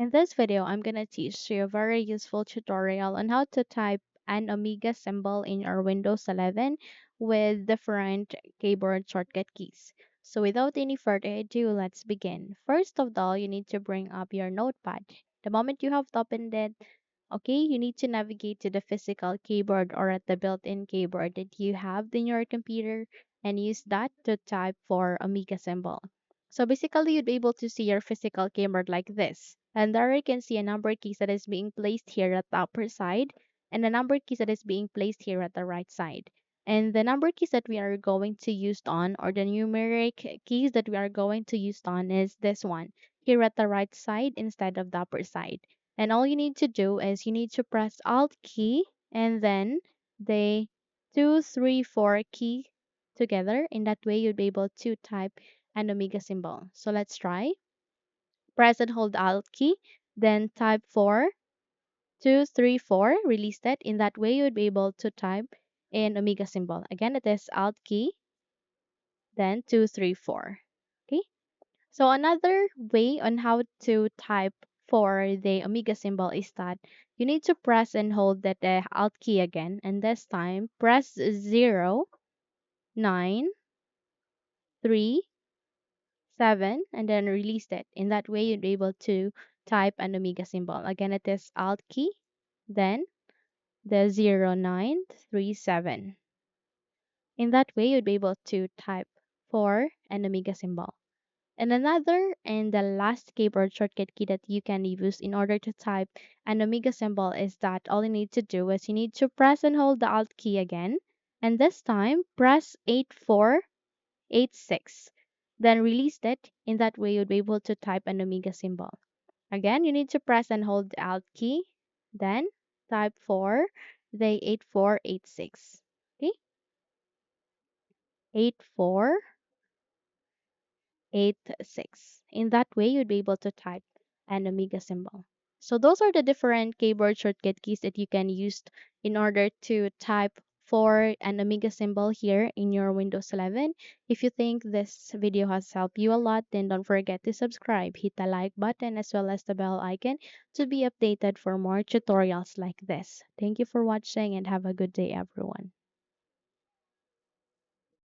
In this video, I'm going to teach you a very useful tutorial on how to type an Omega symbol in your Windows 11 with different keyboard shortcut keys. So without any further ado, let's begin. First of all, you need to bring up your notepad. The moment you have opened it, okay, you need to navigate to the physical keyboard or at the built-in keyboard that you have in your computer and use that to type for Omega symbol. So basically, you'd be able to see your physical keyboard like this. And there you can see a number keys that is being placed here at the upper side and a number keys that is being placed here at the right side. And the number keys that we are going to use on or the numeric keys that we are going to use on is this one here at the right side instead of the upper side. And all you need to do is you need to press Alt key and then the 2, 3, 4 key together. In that way, you'll be able to type an Omega symbol. So let's try. Press and hold Alt key, then type 4, 2, 3, 4. Release that. In that way, you would be able to type an Omega symbol. Again, it is Alt key, then 2, 3, 4. Okay. So another way on how to type for the Omega symbol is that you need to press and hold that the Alt key again, and this time press 0, 9, 3, 7, and then release it. In that way, you'll be able to type an Omega symbol. Again, it is Alt key, then the 0, 9, 3, 7. In that way, you'll be able to type for an Omega symbol. And another and the last keyboard shortcut key that you can use in order to type an Omega symbol is that all you need to do is you need to press and hold the Alt key again. And this time, press 8486. Then release it. In that way, you'll be able to type an Omega symbol. Again, you need to press and hold the Alt key. Then type for the 8486. Okay, 8486. In that way, you'd be able to type an Omega symbol. So those are the different keyboard shortcut keys that you can use in order to type for an Omega symbol here in your Windows 11. If you think this video has helped you a lot, then don't forget to subscribe, hit the like button as well as the bell icon to be updated for more tutorials like this. Thank you for watching and have a good day, everyone.